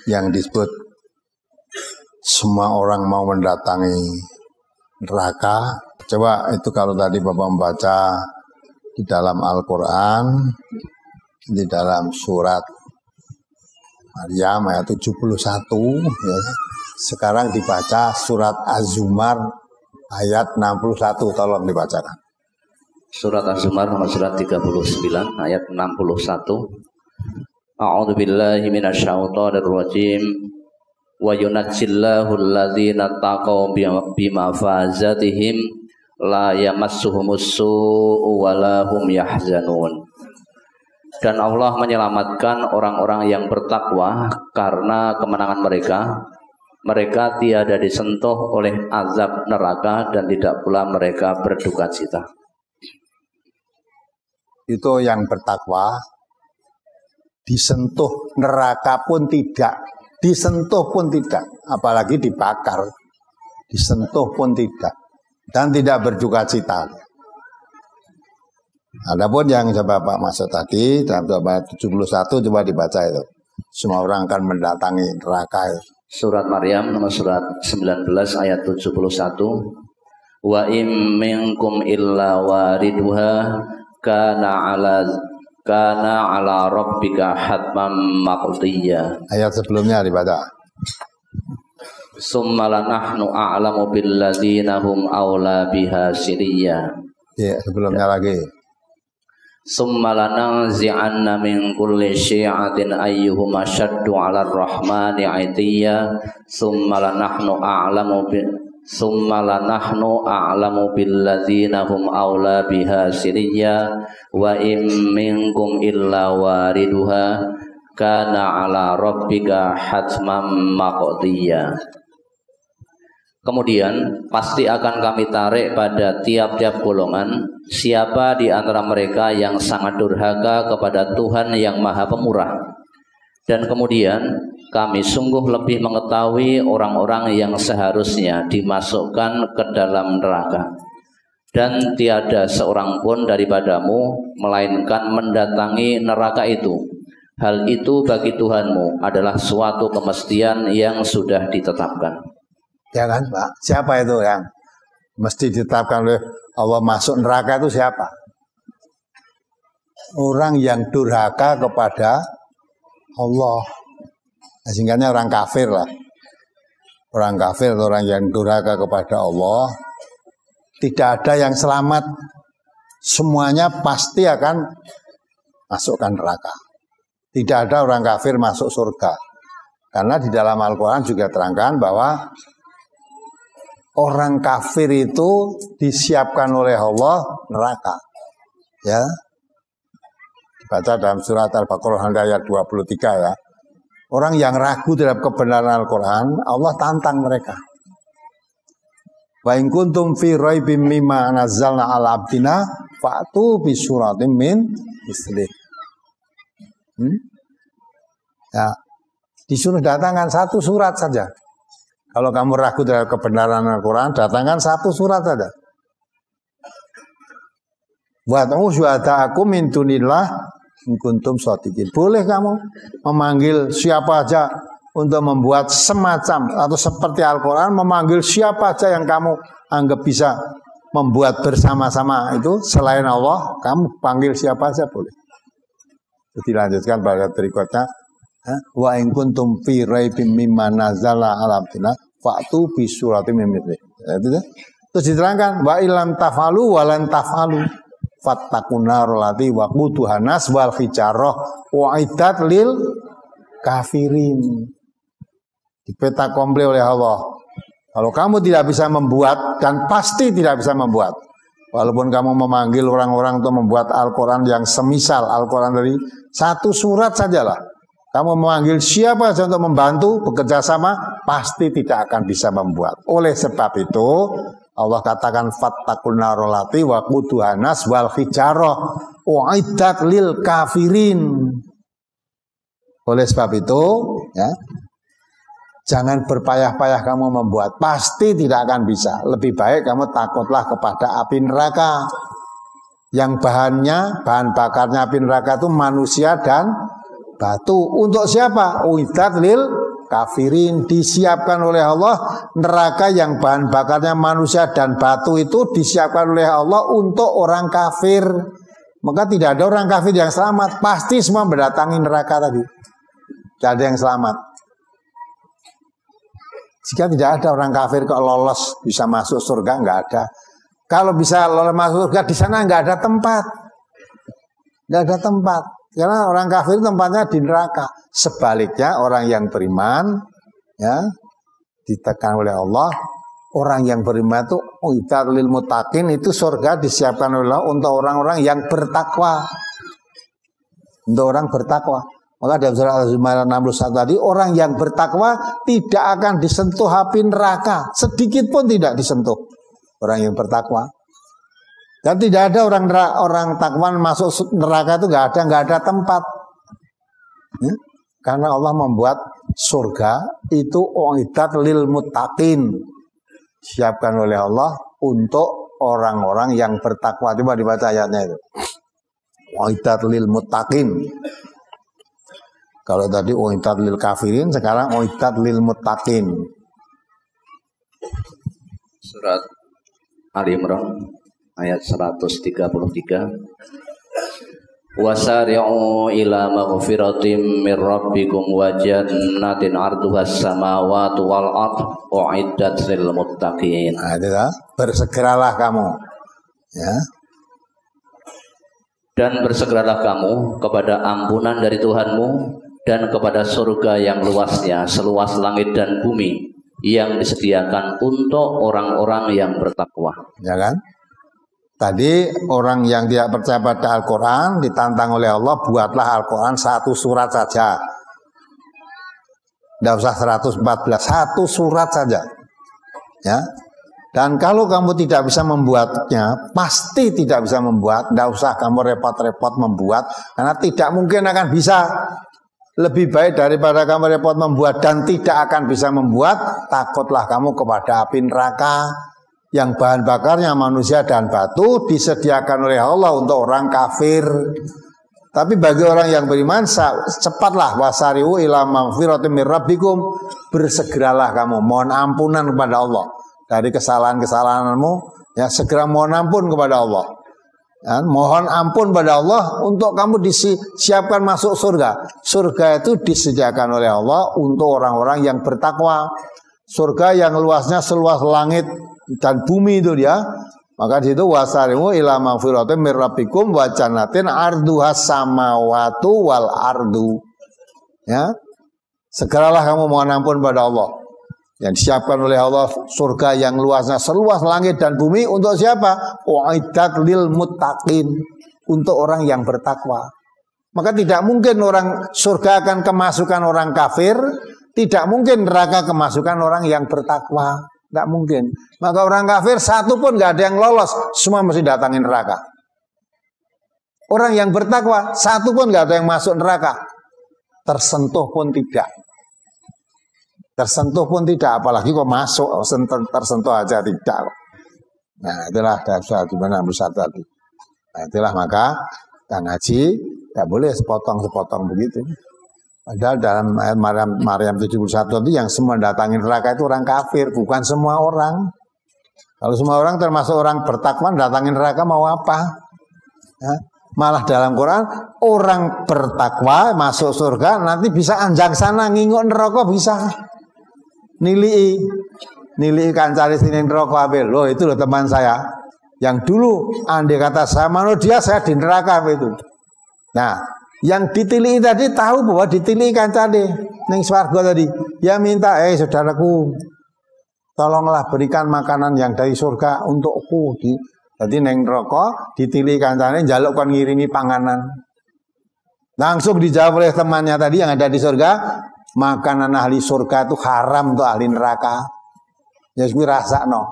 yang disebut semua orang mau mendatangi neraka. Coba itu kalau tadi Bapak membaca di dalam Al-Quran, di dalam surat Maryam ayat 71, ya. Sekarang dibaca surat Az-Zumar ayat 61, tolong dibacakan. Surat Az-Zumar nomor surat 39 ayat 61. A'udzu billahi minasyaitonir rajim. Wa yunajjillahu alladzina taqaw bimafazatihim la yamassuhumus su'u wa la hum yahzanun. Dan Allah menyelamatkan orang-orang yang bertakwa karena kemenangan mereka. Mereka tiada disentuh oleh azab neraka dan tidak pula mereka berduka cita. Itu yang bertakwa, disentuh neraka pun tidak, disentuh pun tidak, apalagi dibakar, disentuh pun tidak, dan tidak berduka cita. Adapun yang Bapak maksud tadi dalam ayat 71, coba dibaca itu. Semua orang akan mendatangi neraka itu. Surat Maryam nomor surat 19 ayat 71. Wa im minkum illa wariduha kana ala rabbika hatman maqdiyya. Ayat sebelumnya dibaca. Summa lanahnu a'lamu billadzina hum aula biha siriyya. Ya, sebelumnya lagi. Summa lananzi'anna min kulli syi'atin ayyuhum ashaddu 'ala ar-rahmani 'itiyya. Summa lanahnu a'lamu billadzina hum aula biha siriyya wa im minkum illa wariduha kana 'ala rabbika hatman maqdiyya. Kemudian pasti akan kami tarik pada tiap-tiap golongan siapa di antara mereka yang sangat durhaka kepada Tuhan yang Maha Pemurah. Dan kemudian kami sungguh lebih mengetahui orang-orang yang seharusnya dimasukkan ke dalam neraka. Dan tiada seorang pun daripadamu melainkan mendatangi neraka itu. Hal itu bagi Tuhanmu adalah suatu kemestian yang sudah ditetapkan. Ya kan Pak, siapa itu yang mesti ditetapkan oleh Allah masuk neraka itu siapa? Orang yang durhaka kepada Allah. Singkatnya orang kafir lah. Orang kafir atau orang yang durhaka kepada Allah. Tidak ada yang selamat. Semuanya pasti akan masukkan neraka. Tidak ada orang kafir masuk surga. Karena di dalam Al-Quran juga terangkan bahwa orang kafir itu disiapkan oleh Allah neraka. Ya. Dibaca dalam surat Al-Baqarah ayat 23 ya. Orang yang ragu terhadap kebenaran Al-Quran, Allah tantang mereka. Wa in kuntum fi raibim mimma nazzalna ala abdina fa'tu bi suratin min mislih. Ya. Disuruh datangkan satu surat saja. Kalau kamu ragu terhadap kebenaran Al-Quran, datangkan satu surat saja. Wad'u syuhada'akum min dunillah in kuntum shadiqin. Boleh kamu memanggil siapa aja untuk membuat semacam atau seperti Al-Quran, memanggil siapa aja yang kamu anggap bisa membuat bersama-sama itu selain Allah, kamu panggil siapa aja boleh. Dilanjutkan pada berikutnya. Wa in kuntum fi raibim mimma nazala ala abdina fa'tu bi suratin min mithlih. Terus diterangkan wa illam tafalu wa lan tafalu fattaqun nar allati waquduha nas wal hijarah uiddat lil kafirin. Dipeta komplit oleh Allah. Kalau kamu tidak bisa membuat dan pasti tidak bisa membuat, walaupun kamu memanggil orang-orang untuk membuat Al-Quran yang semisal Al-Quran dari satu surat sajalah. Kamu memanggil siapa saja untuk membantu bekerja sama, pasti tidak akan bisa membuat. Oleh sebab itu, Allah katakan fattaqun narolati wa quduhanas wal hijarah uiddat lil kafirin. Oleh sebab itu, ya, jangan berpayah-payah kamu membuat, pasti tidak akan bisa. Lebih baik kamu takutlah kepada api neraka. Yang bahan bakarnya api neraka itu manusia dan batu. Untuk siapa? Uiddat lil kafirin. Disiapkan oleh Allah neraka yang bahan bakarnya manusia dan batu itu disiapkan oleh Allah untuk orang kafir. Maka tidak ada orang kafir yang selamat. Pasti semua mendatangi neraka tadi. Tidak ada yang selamat. Jika tidak ada orang kafir kok lolos bisa masuk surga, nggak ada. Kalau bisa lolos masuk surga di sana nggak ada tempat. Nggak ada tempat. Karena orang kafir tempatnya di neraka. Sebaliknya orang yang beriman ya ditekan oleh Allah. Orang yang beriman itu lil muttaqin, itu surga disiapkan oleh Allah untuk orang-orang yang bertakwa. Untuk orang bertakwa. Maka dalam surah Al-Zumar 61 tadi, orang yang bertakwa tidak akan disentuh api neraka. Sedikit pun tidak disentuh. Orang yang bertakwa. Dan tidak ada orang takwa masuk neraka itu nggak ada tempat. Ya? Karena Allah membuat surga itu uiddat lil muttaqin. Siapkan oleh Allah untuk orang-orang yang bertakwa. Coba dibaca ayatnya itu. Uiddat lil muttaqin. Kalau tadi uiddat lil kafirin, sekarang uiddat lil muttaqin. Surat Ali Imran ayat 133. Wasari'u ila maghfiratin min rabbikum wa jannatin 'arduhas samawati wal ardh uiddat lil muttaqin. Nah, itu kan? Bersegeralah kamu. Ya. Dan bersegeralah kamu kepada ampunan dari Tuhanmu dan kepada surga yang luasnya seluas langit dan bumi yang disediakan untuk orang-orang yang bertakwa. Ya kan? Tadi orang yang tidak percaya pada Al-Quran ditantang oleh Allah, buatlah Al-Quran satu surat saja. Tidak usah 114, satu surat saja. Ya. Dan kalau kamu tidak bisa membuatnya, pasti tidak bisa membuat, tidak usah kamu repot-repot membuat, karena tidak mungkin akan bisa. Lebih baik daripada kamu repot membuat dan tidak akan bisa membuat, takutlah kamu kepada api neraka yang bahan bakarnya manusia dan batu disediakan oleh Allah untuk orang kafir. Tapi bagi orang yang beriman, cepatlah wasari'u ila maghfiratin min rabbikum, bersegeralah kamu mohon ampunan kepada Allah dari kesalahan-kesalahanmu, ya segera mohon ampun kepada Allah. Ya, mohon ampun pada Allah untuk kamu disiapkan masuk surga. Surga itu disediakan oleh Allah untuk orang-orang yang bertakwa. Surga yang luasnya seluas langit dan bumi itu dia. Maka di situ wasarimu ila maghfiratin mir rabbikum wa jannatin arduhas samawatu wal ardu. Ya. Segeralah kamu mohon ampun pada Allah. Yang disiapkan oleh Allah surga yang luasnya seluas langit dan bumi untuk siapa? Uiddat lil muttaqin, untuk orang yang bertakwa. Maka tidak mungkin orang surga akan kemasukan orang kafir, tidak mungkin neraka kemasukan orang yang bertakwa, tidak mungkin. Maka orang kafir satu pun nggak ada yang lolos, semua mesti datangin neraka. Orang yang bertakwa satu pun nggak ada yang masuk neraka, tersentuh pun tidak. Tersentuh pun tidak, apalagi kok masuk, tersentuh aja tidak. Nah itulah dasar gimana bersatu tadi. Nah itulah maka kita ngaji, tidak boleh sepotong-sepotong begitu. Padahal dalam ayat Maryam 71 itu yang semua datangin neraka itu orang kafir, bukan semua orang. Kalau semua orang termasuk orang bertakwa datangin neraka mau apa? Ya. Malah dalam Quran orang bertakwa masuk surga nanti bisa anjang sana nginguk neraka bisa. Nilai kancari sini neraka abel. Loh itu loh teman saya yang dulu andai kata saya menurut dia saya di neraka itu. Nah, yang ditilii tadi tahu bahwa ditilii kancari ning swarga tadi. Ya minta, saudaraku, tolonglah berikan makanan yang dari surga untukku. Jadi neng neraka ditilii kancane njaluk kon ngirimi panganan. Langsung dijawab oleh temannya tadi yang ada di surga. Makanan ahli surga itu haram untuk ahli neraka. Ya gue rasa no.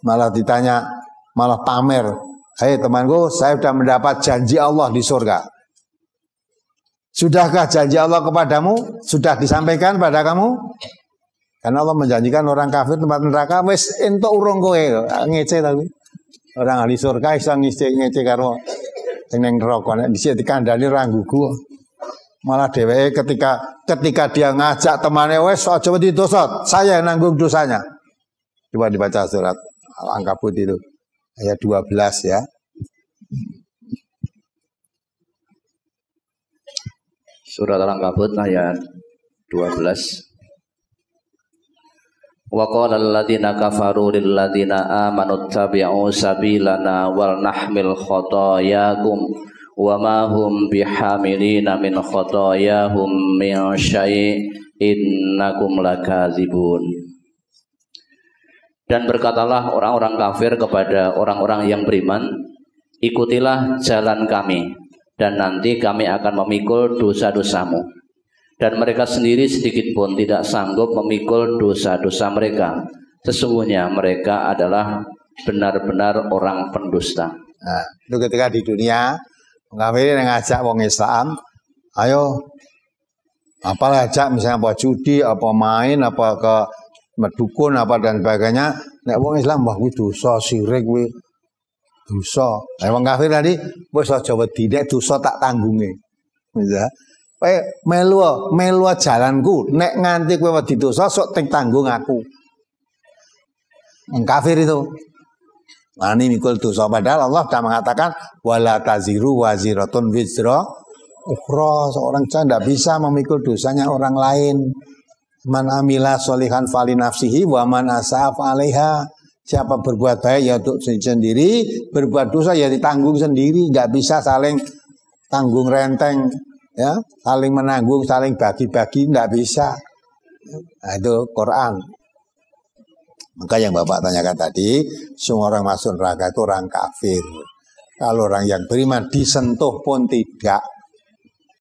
Malah ditanya, malah pamer. Hei temanku, saya sudah mendapat janji Allah di surga. Sudahkah janji Allah kepadamu? Sudah disampaikan pada kamu? Karena Allah menjanjikan orang kafir tempat neraka. Wes entuk urung kowe ngece tapi. Orang ahli surga iso ngece karo ning neraka nek dhisik dikandani ora nggugu. Malah dheweke ketika dia ngajak temannya wes aja wedi dosa, saya yang nanggung dosanya. Coba dibaca surat Al-Ankabut itu ayat 12 ya. Surat Al-Ankabut ayat 12. Wa qala alladziina kafaru lil ladziina aamanu ittabi'u sabilana wal nahmil khotoyakum wa ma hum bihamilina min khotoyahum min syai' innakum lakadzibun. Dan berkatalah orang-orang kafir kepada orang-orang yang beriman, ikutilah jalan kami dan nanti kami akan memikul dosa-dosamu. Dan mereka sendiri sedikit pun tidak sanggup memikul dosa-dosa mereka. Sesungguhnya mereka adalah benar-benar orang pendusta. Nah, itu ketika di dunia kafir yang ngajak wong Islam, ayo apalah ajak misalnya apa judi, apa main, apa ke medukun, apa dan sebagainya. Nek wong Islam wah kuwi dosa syirik kuwi. Dosa. Nek wong kafir tadi wis aja wedi nek dosa tak tanggunge. Ya. Kowe melu jalanku, nek nganti kowe wedi dosa sok tanggung aku. Wong kafir itu wani mikul dosa, padahal Allah sudah mengatakan wala taziru waziratun wizra ukhra. Seorang tidak bisa memikul dosanya orang lain. Man amila sholihan fali nafsihi wa man asaf alaiha. Siapa berbuat baik ya untuk sendiri, berbuat dosa ya ditanggung sendiri, enggak bisa saling tanggung renteng. Ya, saling menanggung, saling bagi-bagi tidak bisa. Nah, itu Quran. Maka yang Bapak tanyakan tadi, semua orang masuk neraka itu orang kafir. Kalau orang yang beriman disentuh pun tidak.